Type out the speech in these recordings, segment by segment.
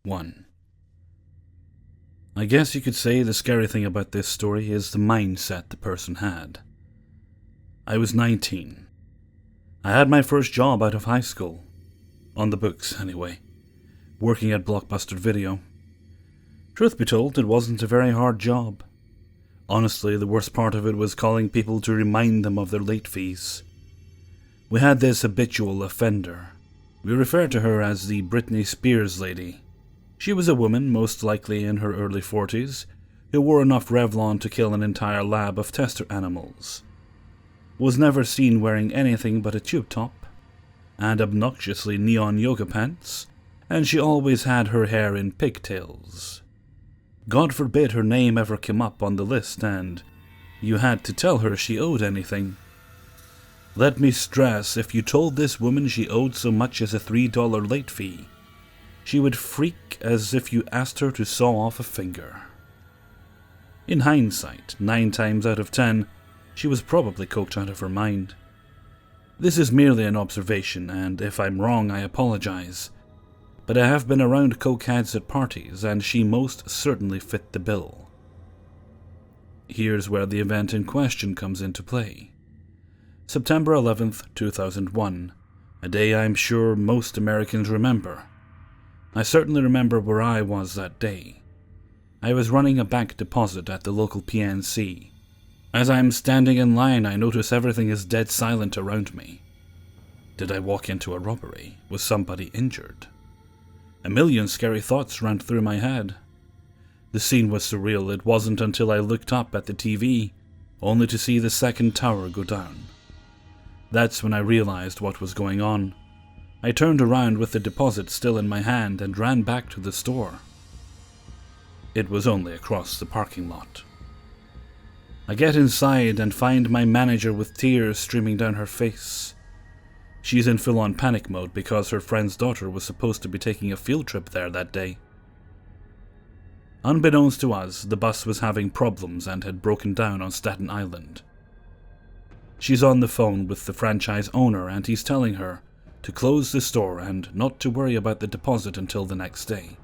1. I guess you could say the scary thing about this story is the mindset the person had. I was 19. I had my first job out of high school. On the books, anyway. Working at Blockbuster Video. Truth be told, it wasn't a very hard job. Honestly, the worst part of it was calling people to remind them of their late fees. We had this habitual offender. We referred to her as the Britney Spears lady. She was a woman, most likely in her early 40s, who wore enough Revlon to kill an entire lab of tester animals. Was never seen wearing anything but a tube top, and obnoxiously neon yoga pants, and she always had her hair in pigtails. God forbid her name ever came up on the list and you had to tell her she owed anything. Let me stress, if you told this woman she owed so much as a $3 late fee, she would freak as if you asked her to saw off a finger. In hindsight, 9 times out of 10, she was probably coked out of her mind. This is merely an observation, and if I'm wrong, I apologize. But I have been around cokeheads at parties, and she most certainly fit the bill. Here's where the event in question comes into play. September 11th, 2001, a day I'm sure most Americans remember. I certainly remember where I was that day. I was running a bank deposit at the local PNC. As I'm standing in line, I notice everything is dead silent around me. Did I walk into a robbery? Was somebody injured? A million scary thoughts ran through my head. The scene was surreal. It wasn't until I looked up at the TV, only to see the second tower go down. That's when I realized what was going on. I turned around with the deposit still in my hand and ran back to the store. It was only across the parking lot. I get inside and find my manager with tears streaming down her face. She's in full-on panic mode because her friend's daughter was supposed to be taking a field trip there that day. Unbeknownst to us, the bus was having problems and had broken down on Staten Island. She's on the phone with the franchise owner and he's telling her to close the store and not to worry about the deposit until the next day.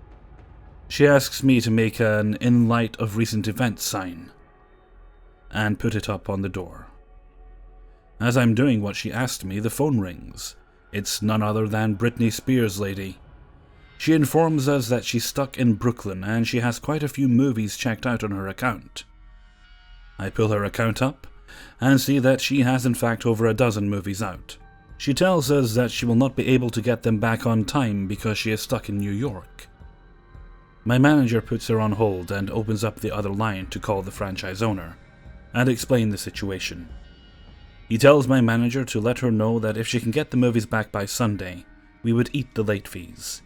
She asks me to make an "in light of recent events" sign and put it up on the door. As I'm doing what she asked me, the phone rings. It's none other than Britney Spears lady. She informs us that she's stuck in Brooklyn and she has quite a few movies checked out on her account. I pull her account up and see that she has in fact over a dozen movies out. She tells us that she will not be able to get them back on time because she is stuck in New York. My manager puts her on hold and opens up the other line to call the franchise owner and explain the situation. He tells my manager to let her know that if she can get the movies back by Sunday, we would eat the late fees.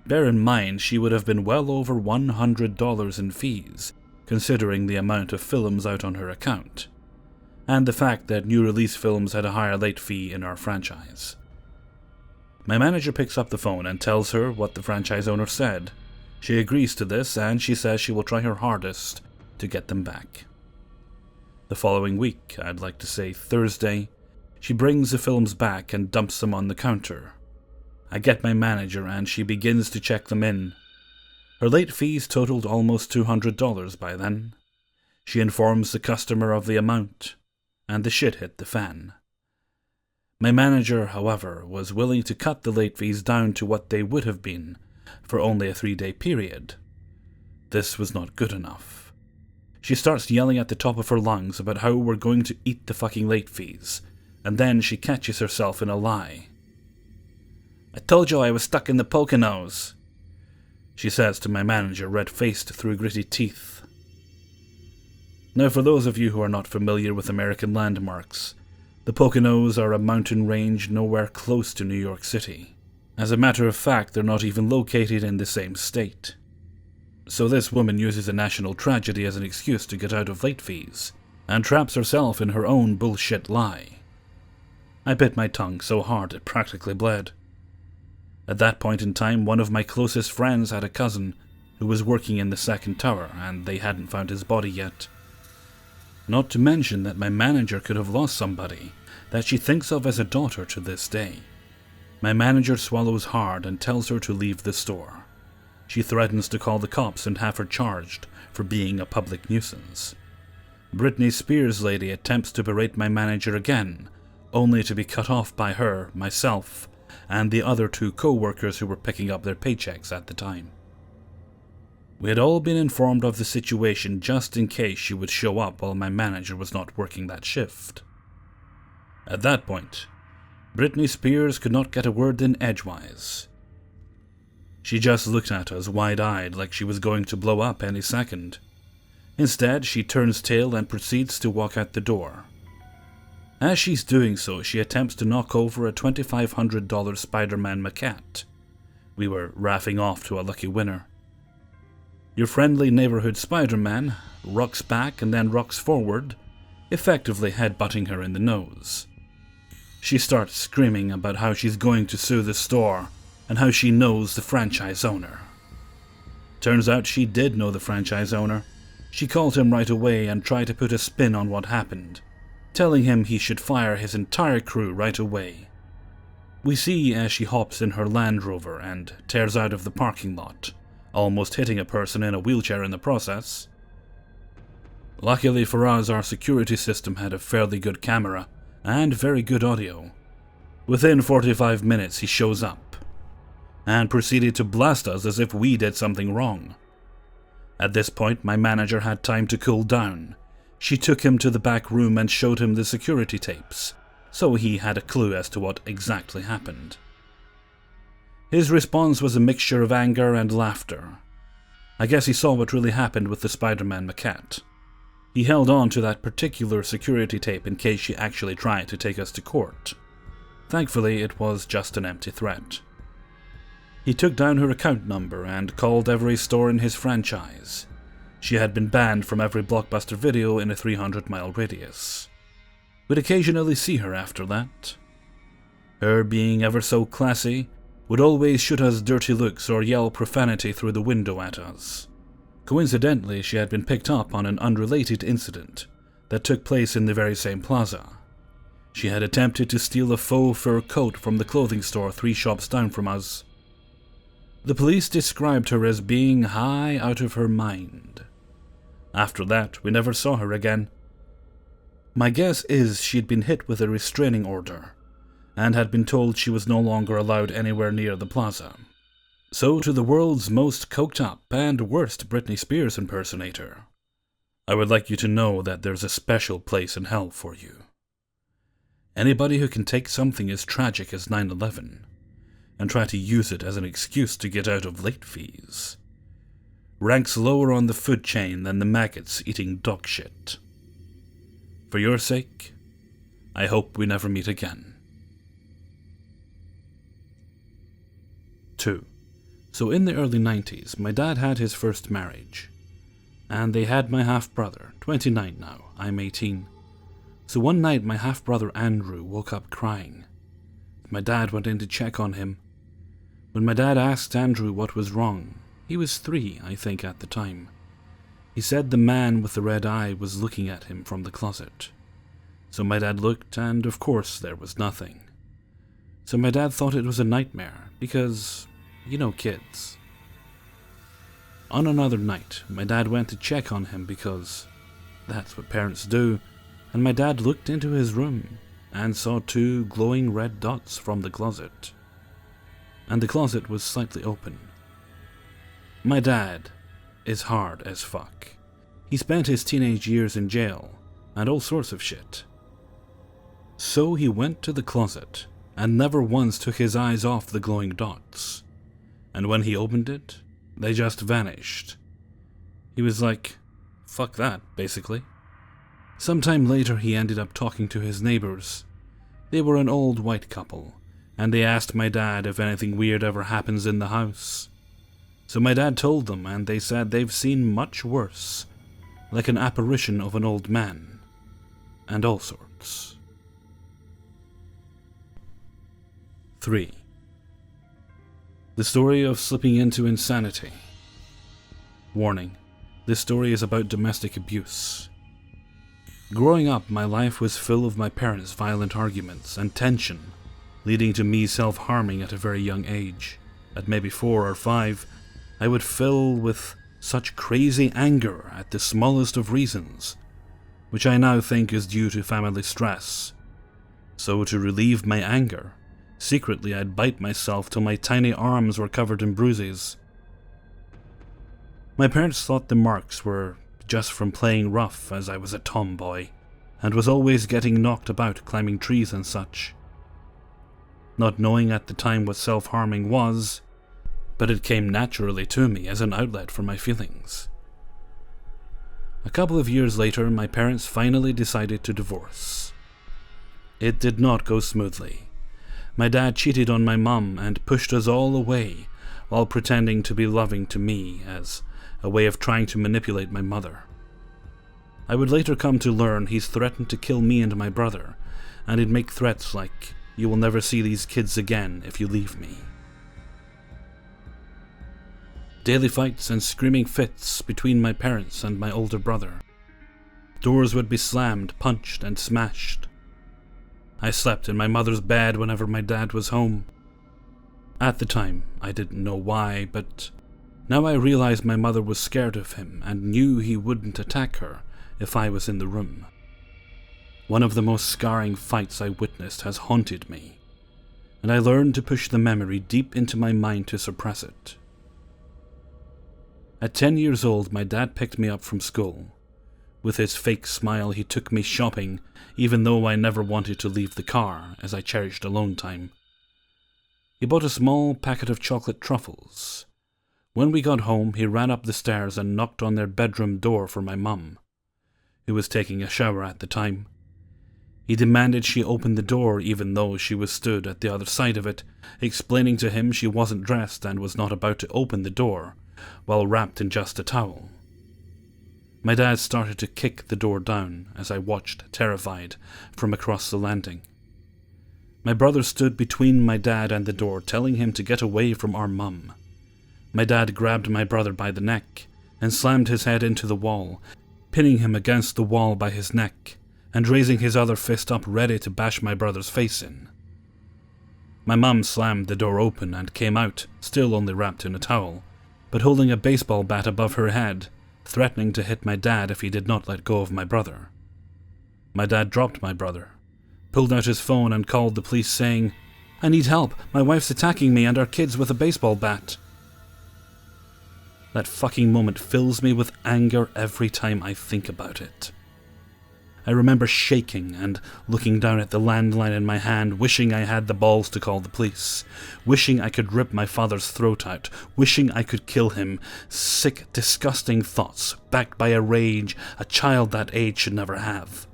Bear in mind, she would have been well over $100 in fees, considering the amount of films out on her account, and the fact that new release films had a higher late fee in our franchise. My manager picks up the phone and tells her what the franchise owner said. She agrees to this and she says she will try her hardest to get them back. The following week, I'd like to say Thursday, she brings the films back and dumps them on the counter. I get my manager and she begins to check them in. Her late fees totaled almost $200 by then. She informs the customer of the amount, and the shit hit the fan. My manager, however, was willing to cut the late fees down to what they would have been for only a 3-day period. This was not good enough. She starts yelling at the top of her lungs about how we're going to eat the fucking late fees, and then she catches herself in a lie. "I told you I was stuck in the Poconos," she says to my manager, red-faced through gritty teeth. Now, for those of you who are not familiar with American landmarks, the Poconos are a mountain range nowhere close to New York City. As a matter of fact, they're not even located in the same state. So this woman uses a national tragedy as an excuse to get out of late fees, and traps herself in her own bullshit lie. I bit my tongue so hard it practically bled. At that point in time, one of my closest friends had a cousin who was working in the second tower, and they hadn't found his body yet. Not to mention that my manager could have lost somebody that she thinks of as a daughter to this day. My manager swallows hard and tells her to leave the store. She threatens to call the cops and have her charged for being a public nuisance. Britney Spears lady attempts to berate my manager again, only to be cut off by her, myself, and the other 2 co-workers who were picking up their paychecks at the time. We had all been informed of the situation just in case she would show up while my manager was not working that shift. At that point, Britney Spears could not get a word in edgewise. She just looked at us wide-eyed like she was going to blow up any second. Instead, she turns tail and proceeds to walk out the door. As she's doing so, she attempts to knock over a $2,500 Spider-Man maquette. We were raffing off to a lucky winner. Your friendly neighborhood Spider-Man rocks back and then rocks forward, effectively headbutting her in the nose. She starts screaming about how she's going to sue the store and how she knows the franchise owner. Turns out she did know the franchise owner. She called him right away and tried to put a spin on what happened, telling him he should fire his entire crew right away. We see as she hops in her Land Rover and tears out of the parking lot, almost hitting a person in a wheelchair in the process. Luckily for us, our security system had a fairly good camera and very good audio. Within 45 minutes he shows up and proceeded to blast us as if we did something wrong. At this point, my manager had time to cool down. She took him to the back room and showed him the security tapes, so he had a clue as to what exactly happened. His response was a mixture of anger and laughter. I guess he saw what really happened with the Spider-Man maquette. He held on to that particular security tape in case she actually tried to take us to court. Thankfully, it was just an empty threat. He took down her account number and called every store in his franchise. She had been banned from every Blockbuster video in a 300-mile radius. We'd occasionally see her after that. Her, being ever so classy, would always shoot us dirty looks or yell profanity through the window at us. Coincidentally, she had been picked up on an unrelated incident that took place in the very same plaza. She had attempted to steal a faux fur coat from the clothing store 3 shops down from us. The police described her as being high out of her mind. After that, we never saw her again. My guess is she'd been hit with a restraining order, and had been told she was no longer allowed anywhere near the plaza. So to the world's most coked up and worst Britney Spears impersonator, I would like you to know that there's a special place in hell for you. Anybody who can take something as tragic as 9/11 and try to use it as an excuse to get out of late fees ranks lower on the food chain than the maggots eating dog shit. For your sake, I hope we never meet again. 2. So in the early 90s, my dad had his first marriage, and they had my half-brother, 29 now, I'm 18. So one night my half-brother Andrew woke up crying. My dad went in to check on him. When my dad asked Andrew what was wrong, he was 3, I think, at the time. He said the man with the red eye was looking at him from the closet. So my dad looked, and of course there was nothing. So my dad thought it was a nightmare, because, you know, kids. On another night, my dad went to check on him because that's what parents do, and my dad looked into his room and saw 2 glowing red dots from the closet. And the closet was slightly open. My dad is hard as fuck. He spent his teenage years in jail and all sorts of shit. So he went to the closet and never once took his eyes off the glowing dots. And when he opened it, they just vanished. He was like, fuck that, basically. Sometime later he ended up talking to his neighbors. They were an old white couple, and they asked my dad if anything weird ever happens in the house. So my dad told them, and they said they've seen much worse, like an apparition of an old man, and all sorts. 3. The story of slipping into insanity. Warning, this story is about domestic abuse. Growing up, my life was full of my parents' violent arguments and tension, leading to me self-harming at a very young age. At maybe 4 or 5, I would fill with such crazy anger at the smallest of reasons, which I now think is due to family stress. So to relieve my anger, secretly I'd bite myself till my tiny arms were covered in bruises. My parents thought the marks were just from playing rough, as I was a tomboy, and was always getting knocked about climbing trees and such. Not knowing at the time what self-harming was, but it came naturally to me as an outlet for my feelings. A couple of years later, my parents finally decided to divorce. It did not go smoothly. My dad cheated on my mum and pushed us all away while pretending to be loving to me as a way of trying to manipulate my mother. I would later come to learn he's threatened to kill me and my brother, and he'd make threats like, "You will never see these kids again if you leave me." Daily fights and screaming fits between my parents and my older brother. Doors would be slammed, punched, and smashed. I slept in my mother's bed whenever my dad was home. At the time, I didn't know why, but now I realized my mother was scared of him and knew he wouldn't attack her if I was in the room. One of the most scarring fights I witnessed has haunted me, and I learned to push the memory deep into my mind to suppress it. At 10 years old, my dad picked me up from school. With his fake smile, he took me shopping, even though I never wanted to leave the car, as I cherished alone time. He bought a small packet of chocolate truffles. When we got home, he ran up the stairs and knocked on their bedroom door for my mum, who was taking a shower at the time. He demanded she open the door even though she was stood at the other side of it, explaining to him she wasn't dressed and was not about to open the door, while wrapped in just a towel. My dad started to kick the door down as I watched, terrified, from across the landing. My brother stood between my dad and the door, telling him to get away from our mum. My dad grabbed my brother by the neck and slammed his head into the wall, pinning him against the wall by his neck and raising his other fist up ready to bash my brother's face in. My mum slammed the door open and came out, still only wrapped in a towel, but holding a baseball bat above her head, threatening to hit my dad if he did not let go of my brother. My dad dropped my brother, pulled out his phone and called the police saying, "I need help, my wife's attacking me and our kids with a baseball bat." That fucking moment fills me with anger every time I think about it. I remember shaking and looking down at the landline in my hand, wishing I had the balls to call the police, wishing I could rip my father's throat out, wishing I could kill him. Sick, disgusting thoughts, backed by a rage a child that age should never have.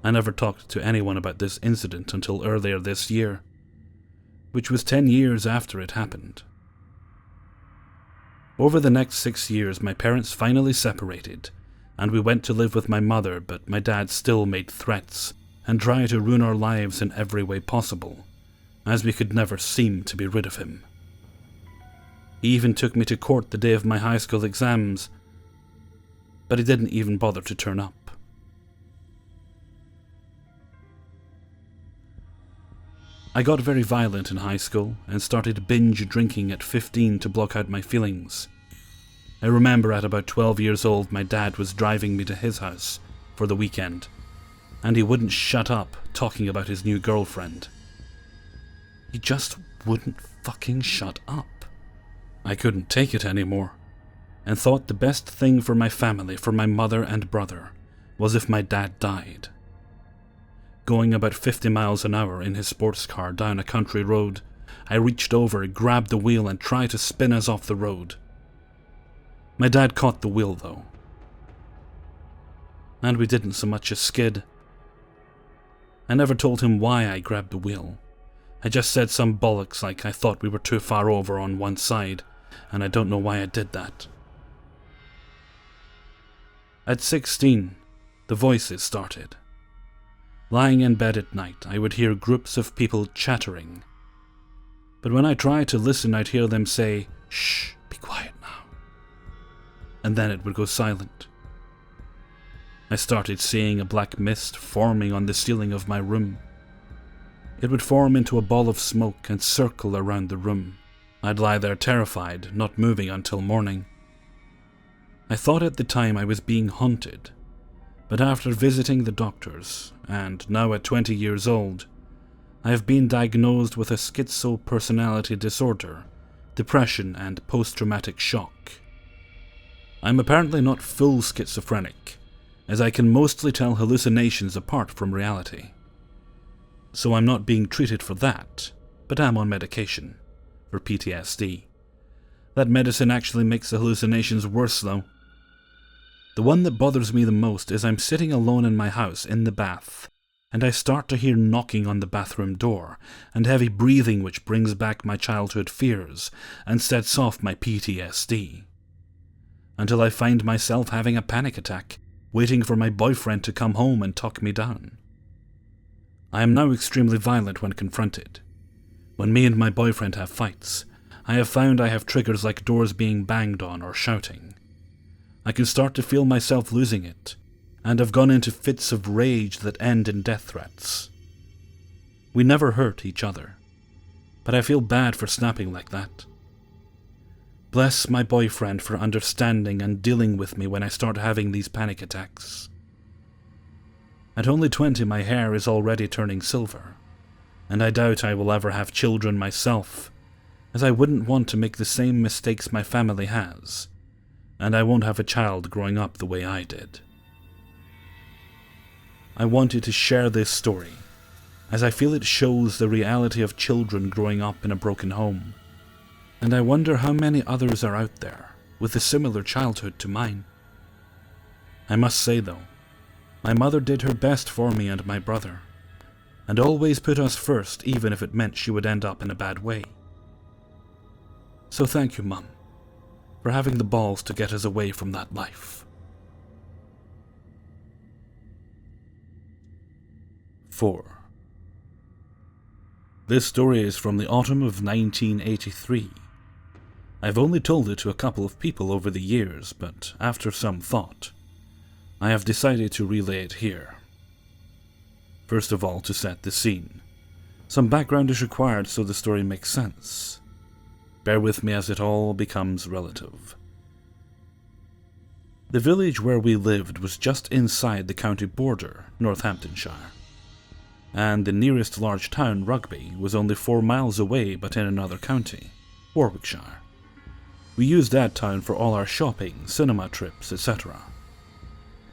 I never talked to anyone about this incident until earlier this year, which was 10 years after it happened. Over the next 6 years, my parents finally separated, and we went to live with my mother, but my dad still made threats and tried to ruin our lives in every way possible, as we could never seem to be rid of him. He even took me to court the day of my high school exams, but he didn't even bother to turn up. I got very violent in high school and started binge drinking at 15 to block out my feelings. I remember at about 12 years old my dad was driving me to his house for the weekend, and he wouldn't shut up talking about his new girlfriend. He just wouldn't fucking shut up. I couldn't take it anymore, and thought the best thing for my family, for my mother and brother, was if my dad died. Going about 50 miles an hour in his sports car down a country road, I reached over, grabbed the wheel and tried to spin us off the road. My dad caught the wheel though, and we didn't so much as skid. I never told him why I grabbed the wheel. I just said some bollocks like I thought we were too far over on one side, and I don't know why I did that. At 16, the voices started. Lying in bed at night, I would hear groups of people chattering. But when I tried to listen, I'd hear them say, "Shh, be quiet now." And then it would go silent. I started seeing a black mist forming on the ceiling of my room. It would form into a ball of smoke and circle around the room. I'd lie there terrified, not moving until morning. I thought at the time I was being haunted, but after visiting the doctors, and now at 20 years old, I have been diagnosed with a schizopersonality disorder, depression, and post-traumatic shock. I'm apparently not full schizophrenic, as I can mostly tell hallucinations apart from reality. So I'm not being treated for that, but I'm on medication for PTSD. That medicine actually makes the hallucinations worse though. The one that bothers me the most is I'm sitting alone in my house in the bath, and I start to hear knocking on the bathroom door, and heavy breathing which brings back my childhood fears and sets off my PTSD. Until I find myself having a panic attack, waiting for my boyfriend to come home and talk me down. I am now extremely violent when confronted. When me and my boyfriend have fights, I have found I have triggers like doors being banged on or shouting. I can start to feel myself losing it, and have gone into fits of rage that end in death threats. We never hurt each other, but I feel bad for snapping like that. Bless my boyfriend for understanding and dealing with me when I start having these panic attacks. At only 20, my hair is already turning silver, and I doubt I will ever have children myself, as I wouldn't want to make the same mistakes my family has, and I won't have a child growing up the way I did. I wanted to share this story, as I feel it shows the reality of children growing up in a broken home, and I wonder how many others are out there with a similar childhood to mine. I must say though, my mother did her best for me and my brother, and always put us first even if it meant she would end up in a bad way. So thank you, Mum, for having the balls to get us away from that life. 4. This story is from the autumn of 1983. I've only told it to a couple of people over the years, but after some thought, I have decided to relay it here. First of all, to set the scene, some background is required so the story makes sense. Bear with me as it all becomes relative. The village where we lived was just inside the county border, Northamptonshire, and the nearest large town, Rugby, was only 4 miles away but in another county, Warwickshire. We used that town for all our shopping, cinema trips, etc.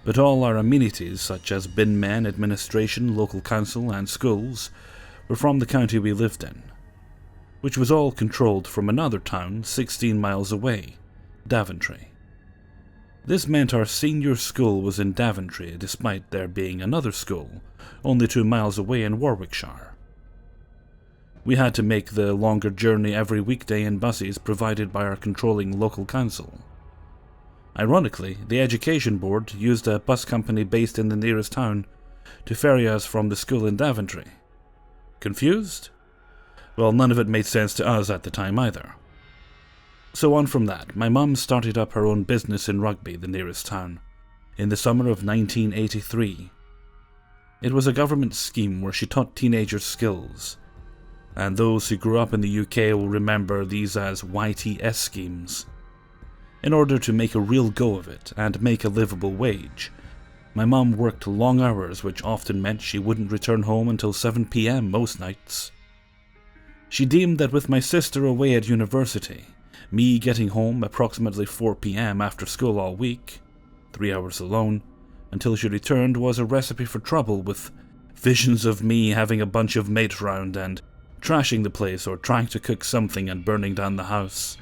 But all our amenities, such as bin men, administration, local council, and schools, were from the county we lived in, which was all controlled from another town 16 miles away, Daventry. This meant our senior school was in Daventry, despite there being another school only 2 miles away in Warwickshire. We had to make the longer journey every weekday in buses provided by our controlling local council. Ironically, the education board used a bus company based in the nearest town to ferry us from the school in Daventry. Confused? Well, none of it made sense to us at the time either. So on from that, my mum started up her own business in Rugby, the nearest town, in the summer of 1983. It was a government scheme where she taught teenagers skills, and those who grew up in the UK will remember these as YTS schemes. In order to make a real go of it and make a livable wage, my mum worked long hours, which often meant she wouldn't return home until 7 p.m. most nights. She deemed that with my sister away at university, me getting home approximately 4 p.m. after school all week, 3 hours alone, until she returned was a recipe for trouble, with visions of me having a bunch of mates round and trashing the place or trying to cook something and burning down the house.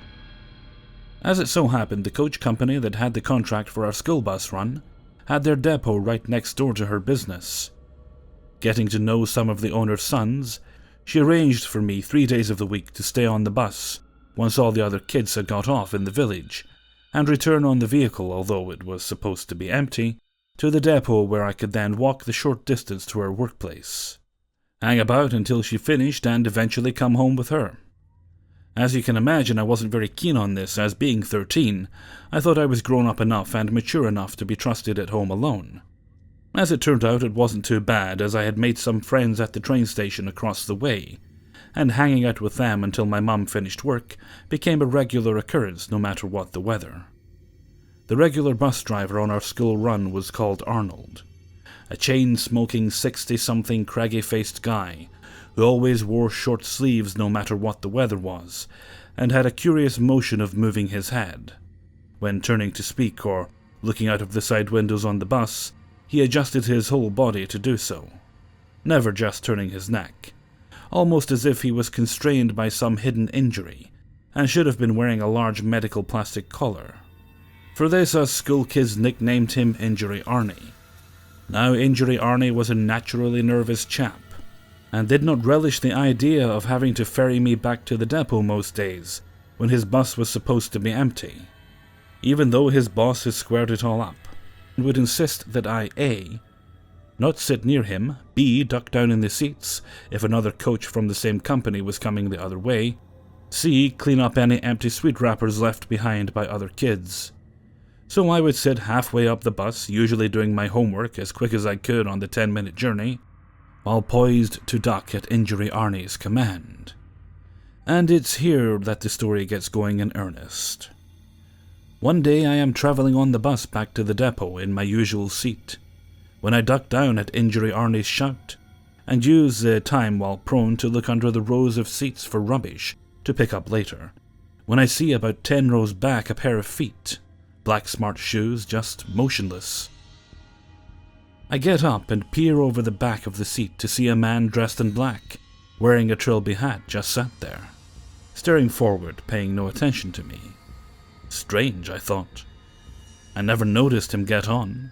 As it so happened, the coach company that had the contract for our school bus run had their depot right next door to her business. Getting to know some of the owner's sons, she arranged for me 3 days of the week to stay on the bus once all the other kids had got off in the village, and return on the vehicle, although it was supposed to be empty, to the depot where I could then walk the short distance to her workplace, hang about until she finished, and eventually come home with her. As you can imagine, I wasn't very keen on this, as being 13, I thought I was grown up enough and mature enough to be trusted at home alone. As it turned out, it wasn't too bad, as I had made some friends at the train station across the way, and hanging out with them until my mum finished work became a regular occurrence no matter what the weather. The regular bus driver on our school run was called Arnold, a chain-smoking 60-something craggy-faced guy who always wore short sleeves no matter what the weather was, and had a curious motion of moving his head. When turning to speak or looking out of the side windows on the bus, he adjusted his whole body to do so, never just turning his neck, almost as if he was constrained by some hidden injury, and should have been wearing a large medical plastic collar. For this, us school kids nicknamed him Injury Arnie. Now, Injury Arnie was a naturally nervous chap, and did not relish the idea of having to ferry me back to the depot most days, when his bus was supposed to be empty, even though his boss had squared it all up, and would insist that I A. not sit near him, B. duck down in the seats if another coach from the same company was coming the other way, C. clean up any empty sweet wrappers left behind by other kids. So I would sit halfway up the bus, usually doing my homework as quick as I could on the 10-minute journey, while poised to duck at Injury Arnie's command. And it's here that the story gets going in earnest. One day I am travelling on the bus back to the depot in my usual seat, when I duck down at Injury Arnie's shout, and use the time while prone to look under the rows of seats for rubbish to pick up later, when I see about 10 rows back a pair of feet, black smart shoes, just motionless. I get up and peer over the back of the seat to see a man dressed in black, wearing a trilby hat, just sat there, staring forward, paying no attention to me. Strange, I thought. I never noticed him get on.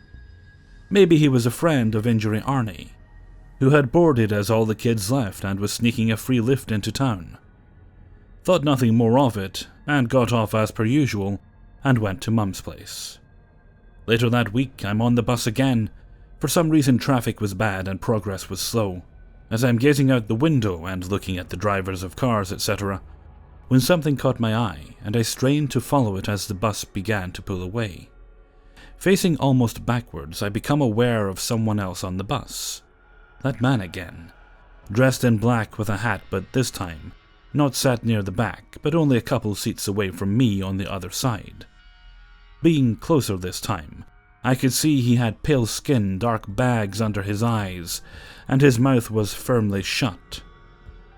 Maybe he was a friend of Injury Arnie, who had boarded as all the kids left and was sneaking a free lift into town. Thought nothing more of it, and got off as per usual, and went to Mum's place. Later that week, I'm on the bus again. For some reason traffic was bad and progress was slow, as I'm gazing out the window and looking at the drivers of cars, etc., when something caught my eye, and I strained to follow it as the bus began to pull away. Facing almost backwards, I become aware of someone else on the bus. That man again, dressed in black with a hat, but this time not sat near the back, but only a couple seats away from me on the other side. Being closer this time, I could see he had pale skin, dark bags under his eyes, and his mouth was firmly shut.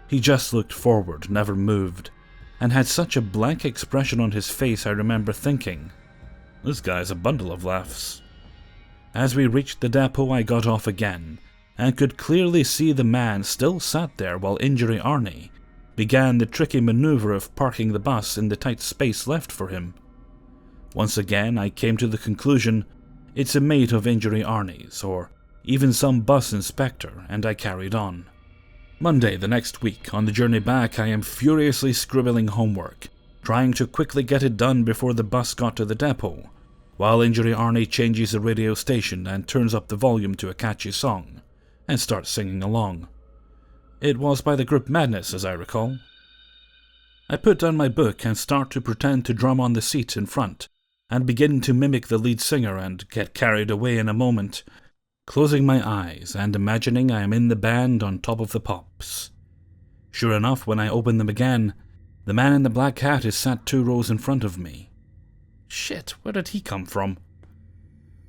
He just looked forward, never moved, and had such a blank expression on his face I remember thinking, this guy's a bundle of laughs. As we reached the depot, I got off again, and could clearly see the man still sat there while Injury Arnie began the tricky maneuver of parking the bus in the tight space left for him. Once again, I came to the conclusion it's a mate of Injury Arnie's, or even some bus inspector, and I carried on. Monday the next week, on the journey back, I am furiously scribbling homework, trying to quickly get it done before the bus got to the depot, while Injury Arnie changes the radio station and turns up the volume to a catchy song, and starts singing along. It was by the group Madness, as I recall. I put down my book and start to pretend to drum on the seat in front, and begin to mimic the lead singer and get carried away in a moment, closing my eyes and imagining I am in the band on top of the pops. Sure enough, when I open them again, the man in the black hat is sat 2 rows in front of me. Shit, where did he come from?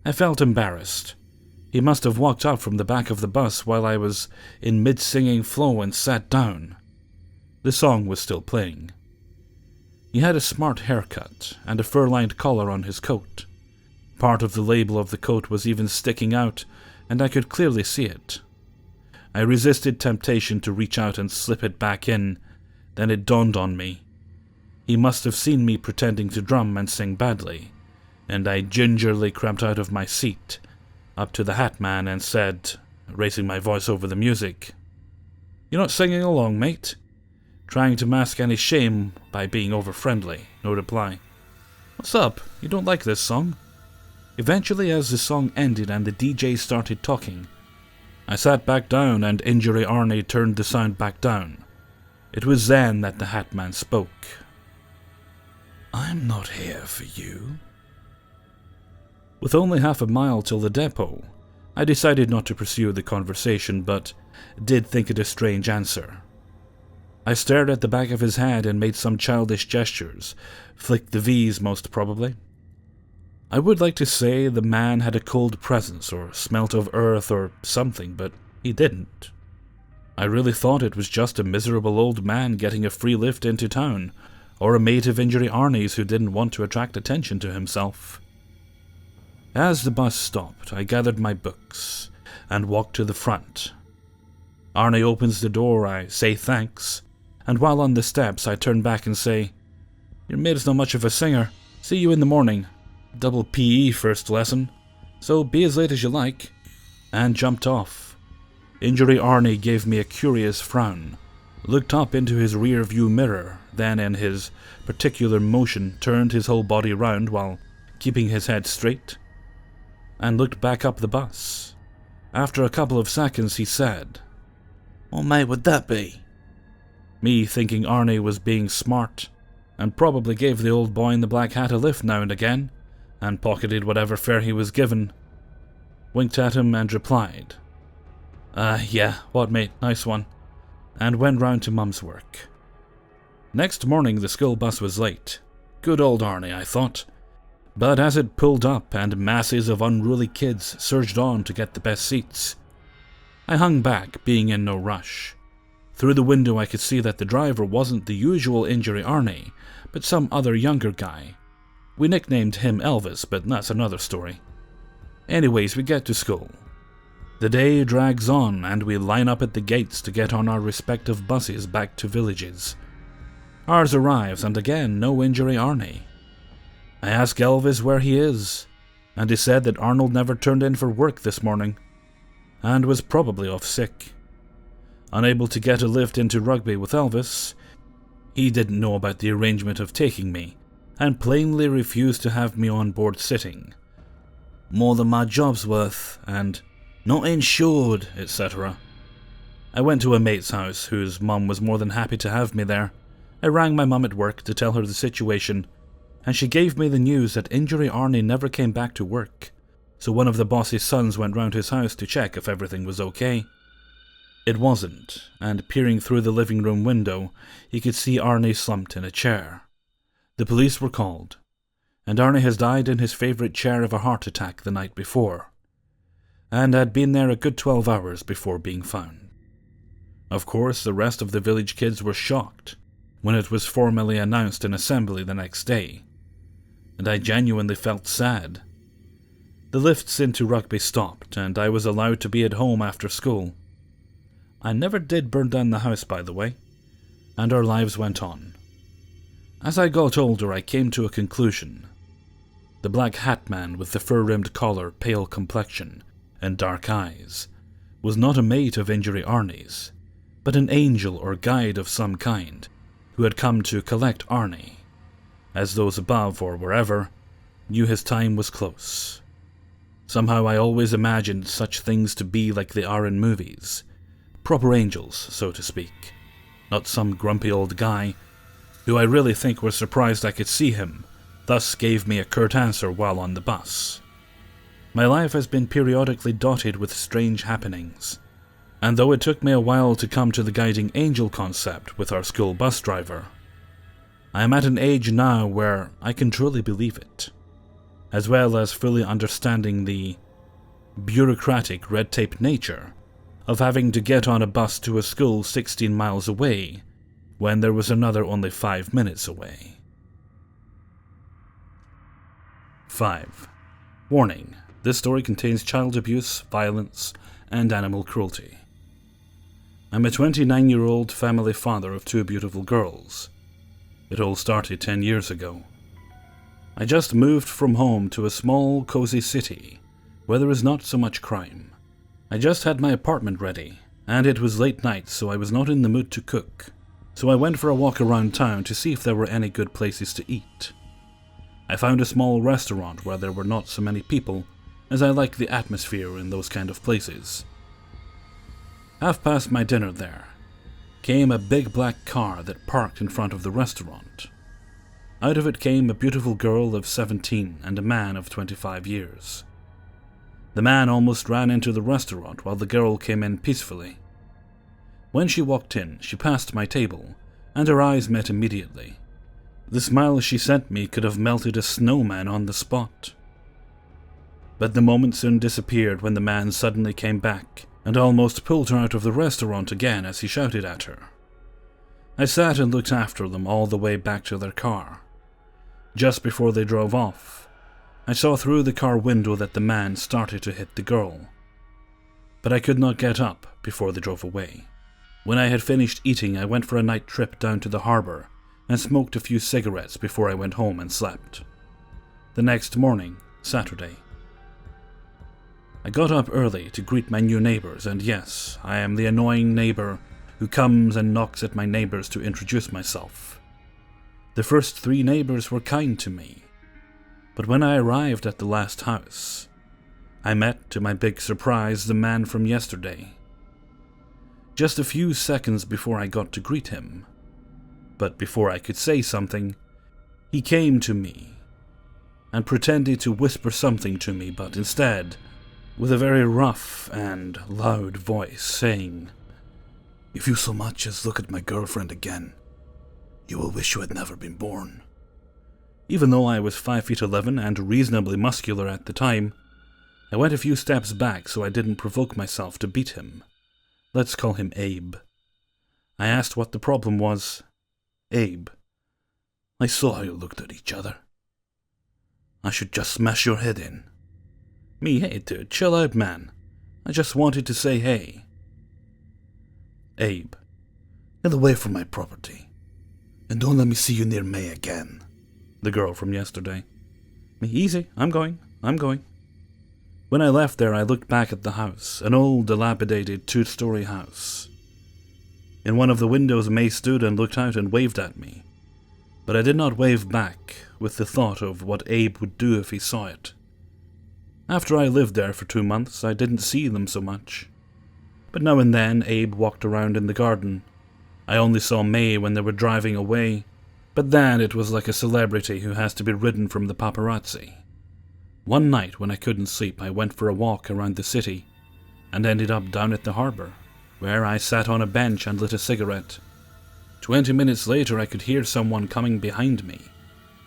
I felt embarrassed. He must have walked up from the back of the bus while I was in mid-singing flow and sat down. The song was still playing. He had a smart haircut and a fur-lined collar on his coat. Part of the label of the coat was even sticking out, and I could clearly see it. I resisted temptation to reach out and slip it back in. Then it dawned on me. He must have seen me pretending to drum and sing badly, and I gingerly crept out of my seat, up to the hat man, and said, raising my voice over the music, "You're not singing along, mate?" Trying to mask any shame by being over-friendly. No reply. "What's up? You don't like this song?" Eventually, as the song ended and the DJ started talking, I sat back down and Injury Arnie turned the sound back down. It was then that the hat man spoke. "I'm not here for you." With only half a mile till the depot, I decided not to pursue the conversation, but did think it a strange answer. I stared at the back of his head and made some childish gestures, flicked the V's most probably. I would like to say the man had a cold presence or smelt of earth or something, but he didn't. I really thought it was just a miserable old man getting a free lift into town, or a mate of Injury Arnie's who didn't want to attract attention to himself. As the bus stopped, I gathered my books and walked to the front. Arnie opens the door, I say thanks, and while on the steps I turn back and say, "Your mate's not much of a singer. See you in the morning. Double PE first lesson, so be as late as you like," and jumped off. Injury Arnie gave me a curious frown, looked up into his rear view mirror, then in his particular motion turned his whole body round while keeping his head straight, and looked back up the bus. After a couple of seconds he said, "What mate would that be?" Me thinking Arnie was being smart, and probably gave the old boy in the black hat a lift now and again, and pocketed whatever fare he was given, winked at him and replied, "Yeah, what mate, nice one," and went round to Mum's work. Next morning the school bus was late. Good old Arnie, I thought. But as it pulled up and masses of unruly kids surged on to get the best seats, I hung back, being in no rush. Through the window I could see that the driver wasn't the usual Injury Arnie, but some other younger guy. We nicknamed him Elvis, but that's another story. Anyways, we get to school. The day drags on, and we line up at the gates to get on our respective buses back to villages. Ours arrives, and again, no Injury Arnie. I ask Elvis where he is, and he said that Arnold never turned in for work this morning, and was probably off sick. Unable to get a lift into Rugby with Elvis, he didn't know about the arrangement of taking me, and plainly refused to have me on board sitting. More than my job's worth, and not insured, etc. I went to a mate's house, whose mum was more than happy to have me there. I rang my mum at work to tell her the situation, and she gave me the news that Injury Arnie never came back to work, so one of the boss's sons went round his house to check if everything was okay. It wasn't, and peering through the living room window, he could see Arnie slumped in a chair. The police were called, and Arnie has died in his favourite chair of a heart attack the night before, and had been there a good 12 hours before being found. Of course, the rest of the village kids were shocked when it was formally announced in assembly the next day, and I genuinely felt sad. The lifts into Rugby stopped, and I was allowed to be at home after school. I never did burn down the house, by the way, and our lives went on. As I got older, I came to a conclusion. The black hat man with the fur-rimmed collar, pale complexion, and dark eyes was not a mate of Injury Arnie's, but an angel or guide of some kind who had come to collect Arnie, as those above or wherever knew his time was close. Somehow I always imagined such things to be like they are in movies, proper angels, so to speak, not some grumpy old guy who I really think was surprised I could see him, thus gave me a curt answer while on the bus. My life has been periodically dotted with strange happenings, and though it took me a while to come to the guiding angel concept with our school bus driver, I am at an age now where I can truly believe it, as well as fully understanding the bureaucratic red tape nature of having to get on a bus to a school 16 miles away when there was another only 5 minutes away. 5. Warning: this story contains child abuse, violence, and animal cruelty. I'm a 29-year-old family father of 2 beautiful girls. It all started 10 years ago. I just moved from home to a small, cozy city where there is not so much crime. I just had my apartment ready, and it was late night, so I was not in the mood to cook. So I went for a walk around town to see if there were any good places to eat. I found a small restaurant where there were not so many people, as I like the atmosphere in those kind of places. Half past my dinner there, came a big black car that parked in front of the restaurant. Out of it came a beautiful girl of 17 and a man of 25 years. The man almost ran into the restaurant while the girl came in peacefully. When she walked in, she passed my table, and our eyes met immediately. The smile she sent me could have melted a snowman on the spot. But the moment soon disappeared when the man suddenly came back and almost pulled her out of the restaurant again as he shouted at her. I sat and looked after them all the way back to their car. Just before they drove off, I saw through the car window that the man started to hit the girl. But I could not get up before they drove away. When I had finished eating, I went for a night trip down to the harbour and smoked a few cigarettes before I went home and slept. The next morning, Saturday, I got up early to greet my new neighbours, and yes, I am the annoying neighbour who comes and knocks at my neighbours to introduce myself. The first 3 neighbours were kind to me, but when I arrived at the last house, I met, to my big surprise, the man from yesterday. Just a few seconds before I got to greet him, but before I could say something, he came to me and pretended to whisper something to me, but instead, with a very rough and loud voice, saying, "If you so much as look at my girlfriend again, you will wish you had never been born." Even though I was 5'11" and reasonably muscular at the time, I went a few steps back so I didn't provoke myself to beat him. Let's call him Abe. I asked what the problem was. "Abe, I saw how you looked at each other. I should just smash your head in." "Me, hey dude, chill out, man. I just wanted to say hey." "Abe, get away from my property, and don't let me see you near May again." The girl from yesterday. "Me, easy, I'm going. When I left there, I looked back at the house, an old, dilapidated 2-story house. In one of the windows, May stood and looked out and waved at me, but I did not wave back, with the thought of what Abe would do if he saw it. After I lived there for 2 months, I didn't see them so much. But now and then, Abe walked around in the garden. I only saw May when they were driving away, but then it was like a celebrity who has to be ridden from the paparazzi. One night when I couldn't sleep, I went for a walk around the city and ended up down at the harbour, where I sat on a bench and lit a cigarette. 20 minutes later, I could hear someone coming behind me,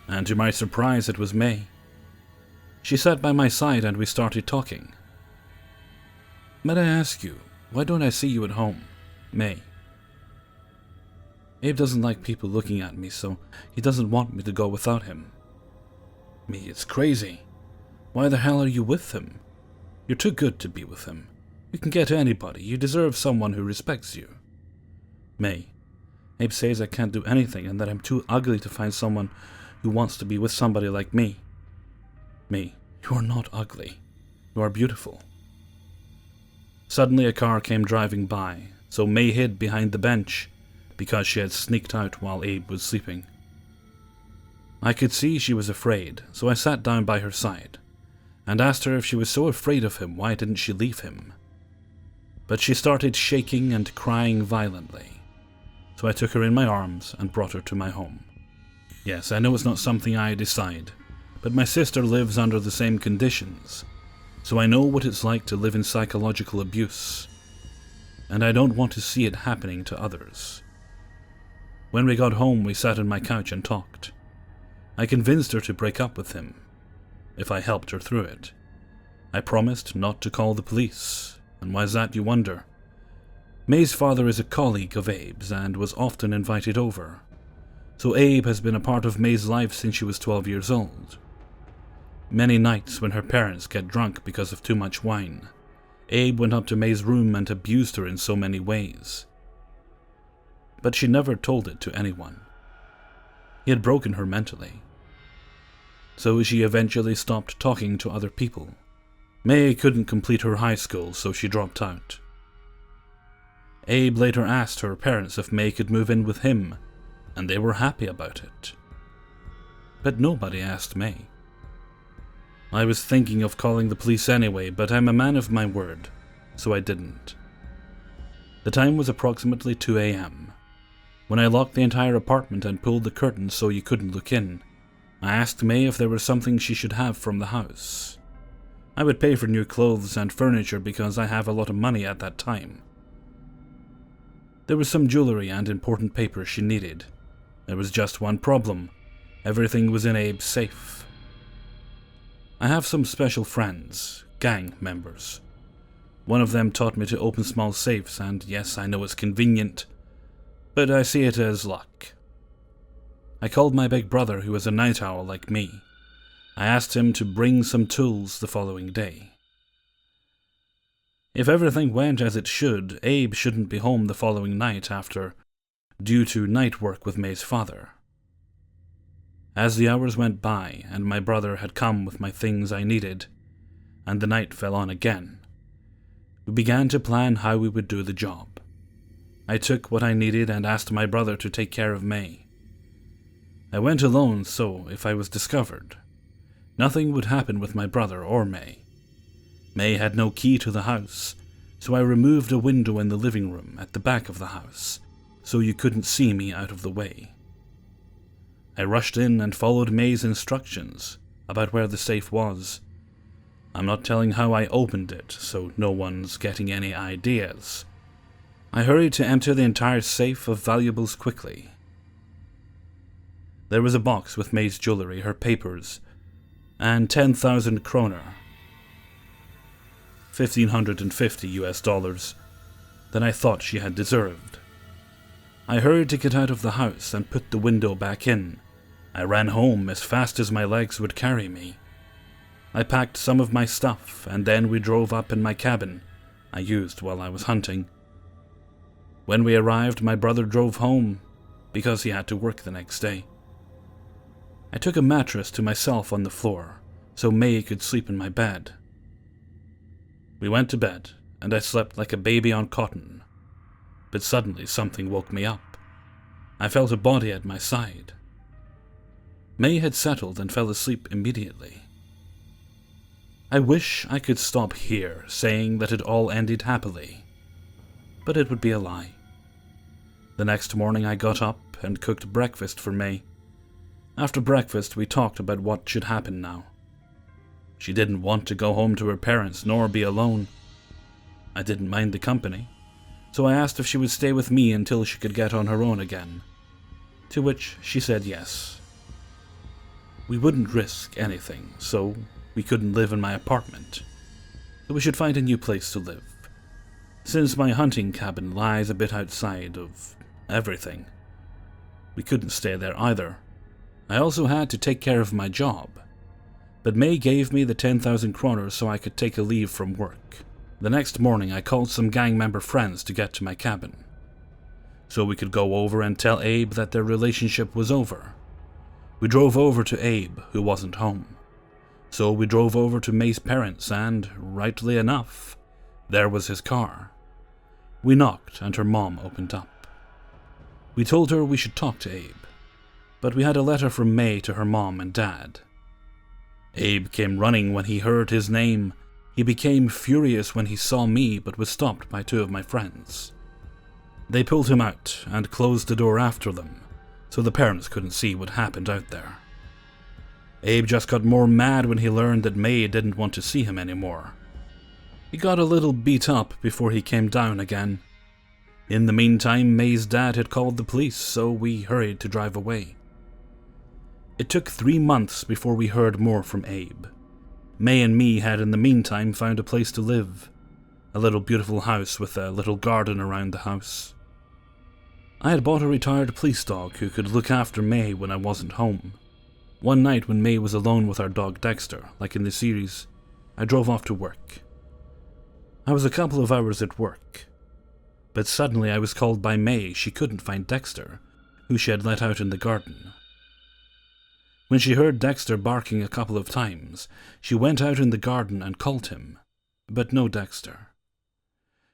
and to my surprise, it was May. She sat by my side and we started talking. "Might I ask you, why don't I see you at home?" May. "Abe doesn't like people looking at me, so he doesn't want me to go without him." Me, it's crazy. Why the hell are you with him? You're too good to be with him. You can get anybody. You deserve someone who respects you. May. Abe says I can't do anything and that I'm too ugly to find someone who wants to be with somebody like me. Me. You are not ugly. You are beautiful. Suddenly a car came driving by, so May hid behind the bench because she had sneaked out while Abe was sleeping. I could see she was afraid, so I sat down by her side and asked her if she was so afraid of him, why didn't she leave him? But she started shaking and crying violently, so I took her in my arms and brought her to my home. Yes, I know it's not something I decide, but my sister lives under the same conditions, so I know what it's like to live in psychological abuse, and I don't want to see it happening to others. When we got home, we sat on my couch and talked. I convinced her to break up with him, if I helped her through it. I promised not to call the police, and why's that, you wonder? May's father is a colleague of Abe's and was often invited over, so Abe has been a part of May's life since she was 12 years old. Many nights when her parents get drunk because of too much wine, Abe went up to May's room and abused her in so many ways. But she never told it to anyone. He had broken her mentally. So she eventually stopped talking to other people. May couldn't complete her high school, so she dropped out. Abe later asked her parents if May could move in with him, and they were happy about it. But nobody asked May. I was thinking of calling the police anyway, but I'm a man of my word, so I didn't. The time was approximately 2 a.m. When I locked the entire apartment and pulled the curtains so you couldn't look in, I asked May if there was something she should have from the house. I would pay for new clothes and furniture because I have a lot of money at that time. There was some jewelry and important papers she needed. There was just one problem. Everything was in Abe's safe. I have some special friends, gang members. One of them taught me to open small safes, and yes, I know it's convenient, but I see it as luck. I called my big brother, who is a night owl like me. I asked him to bring some tools the following day. If everything went as it should, Abe shouldn't be home the following night due to night work with May's father. As the hours went by, and my brother had come with my things I needed, and the night fell on again, we began to plan how we would do the job. I took what I needed and asked my brother to take care of May. I went alone, so if I was discovered, nothing would happen with my brother or May. May had no key to the house, so I removed a window in the living room at the back of the house, so you couldn't see me out of the way. I rushed in and followed May's instructions about where the safe was. I'm not telling how I opened it, so no one's getting any ideas. I hurried to empty the entire safe of valuables quickly. There was a box with May's jewelry, her papers, and 10,000 kroner, $1,550 that I thought she had deserved. I hurried to get out of the house and put the window back in. I ran home as fast as my legs would carry me. I packed some of my stuff, and then we drove up in my cabin I used while I was hunting. When we arrived, my brother drove home because he had to work the next day. I took a mattress to myself on the floor so May could sleep in my bed. We went to bed, and I slept like a baby on cotton. But suddenly something woke me up. I felt a body at my side. May had settled and fell asleep immediately. I wish I could stop here saying that it all ended happily, but it would be a lie. The next morning I got up and cooked breakfast for May. After breakfast we talked about what should happen now. She didn't want to go home to her parents nor be alone. I didn't mind the company, so I asked if she would stay with me until she could get on her own again, to which she said yes. We wouldn't risk anything, so we couldn't live in my apartment, so we should find a new place to live. Since my hunting cabin lies a bit outside of everything, we couldn't stay there either. I also had to take care of my job, but May gave me the 10,000 kroner so I could take a leave from work. The next morning I called some gang member friends to get to my cabin, so we could go over and tell Abe that their relationship was over. We drove over to Abe, who wasn't home. So we drove over to May's parents, and, rightly enough, there was his car. We knocked, and her mom opened up. We told her we should talk to Abe, but we had a letter from May to her mom and dad. Abe came running when he heard his name. He became furious when he saw me, but was stopped by two of my friends. They pulled him out and closed the door after them, so the parents couldn't see what happened out there. Abe just got more mad when he learned that May didn't want to see him anymore. He got a little beat up before he came down again. In the meantime, May's dad had called the police, so we hurried to drive away. It took 3 months before we heard more from Abe. May and me had in the meantime found a place to live, a little beautiful house with a little garden around the house. I had bought a retired police dog who could look after May when I wasn't home. One night when May was alone with our dog Dexter, like in the series, I drove off to work. I was a couple of hours at work, but suddenly I was called by May. She couldn't find Dexter, who she had let out in the garden. When she heard Dexter barking a couple of times, she went out in the garden and called him, but no Dexter.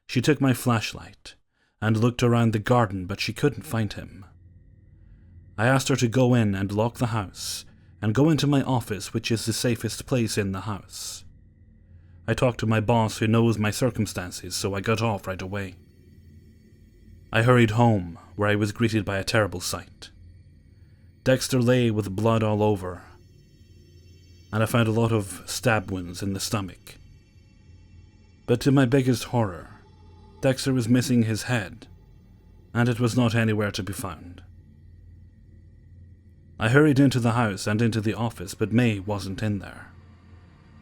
She took my flashlight and looked around the garden, but she couldn't find him. I asked her to go in and lock the house and go into my office, which is the safest place in the house. I talked to my boss who knows my circumstances, so I got off right away. I hurried home, where I was greeted by a terrible sight. Dexter lay with blood all over, and I found a lot of stab wounds in the stomach. But to my biggest horror, Dexter was missing his head, and it was not anywhere to be found. I hurried into the house and into the office, but May wasn't in there.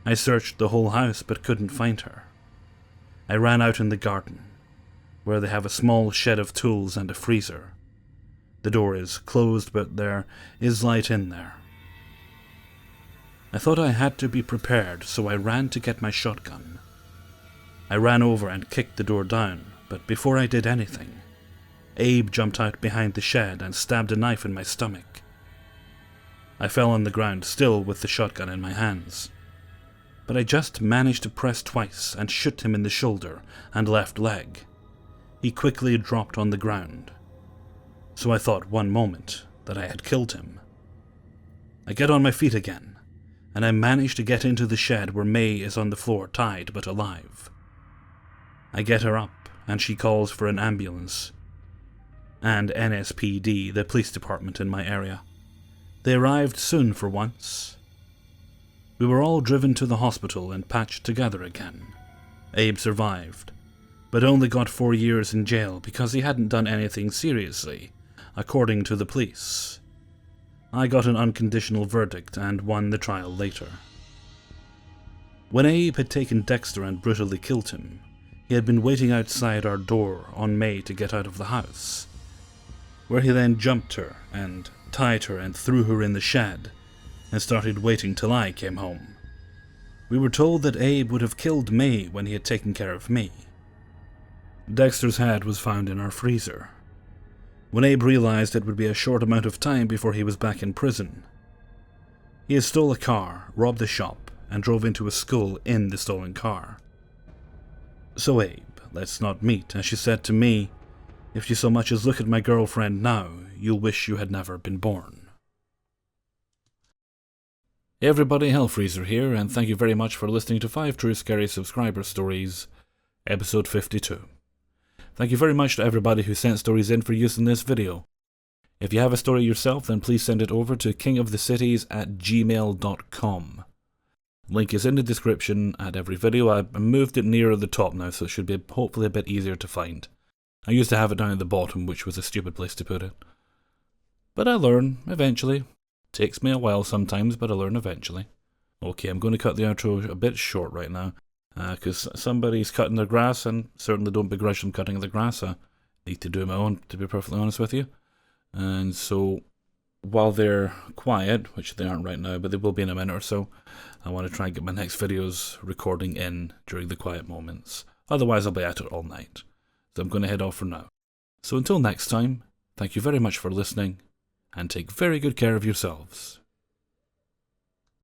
I searched the whole house but couldn't find her. I ran out in the garden, where they have a small shed of tools and a freezer. The door is closed, but there is light in there. I thought I had to be prepared, so I ran to get my shotgun. I ran over and kicked the door down, but before I did anything, Abe jumped out behind the shed and stabbed a knife in my stomach. I fell on the ground, still with the shotgun in my hands. But I just managed to press twice and shoot him in the shoulder and left leg. He quickly dropped on the ground. So I thought one moment that I had killed him. I get on my feet again, and I manage to get into the shed where May is on the floor, tied but alive. I get her up, and she calls for an ambulance and NSPD, the police department in my area. They arrived soon for once. We were all driven to the hospital and patched together again. Abe survived, but only got 4 years in jail because he hadn't done anything seriously, according to the police. I got an unconditional verdict and won the trial later. When Abe had taken Dexter and brutally killed him, he had been waiting outside our door on May to get out of the house, where he then jumped her and tied her and threw her in the shed, and started waiting till I came home. We were told that Abe would have killed May when he had taken care of me. Dexter's head was found in our freezer. When Abe realized it would be a short amount of time before he was back in prison, he had stole a car, robbed a shop, and drove into a school in the stolen car. So Abe, let's not meet, as she said to me, if you so much as look at my girlfriend now, you'll wish you had never been born. Hey everybody, Hellfreezer here, and thank you very much for listening to 5 True Scary Subscriber Stories, episode 52. Thank you very much to everybody who sent stories in for use in this video. If you have a story yourself, then please send it over to kingofthecities@gmail.com. Link is in the description at every video. I moved it nearer the top now, so it should be hopefully a bit easier to find. I used to have it down at the bottom, which was a stupid place to put it. But I learn, eventually. Takes me a while sometimes, but I learn eventually. Okay, I'm going to cut the outro a bit short right now, because somebody's cutting their grass, and certainly don't begrudge them cutting the grass. I need to do my own, to be perfectly honest with you. And so, while they're quiet, which they aren't right now, but they will be in a minute or so, I want to try and get my next videos recording in during the quiet moments. Otherwise, I'll be at it all night. So I'm going to head off for now. So until next time, thank you very much for listening, and take very good care of yourselves.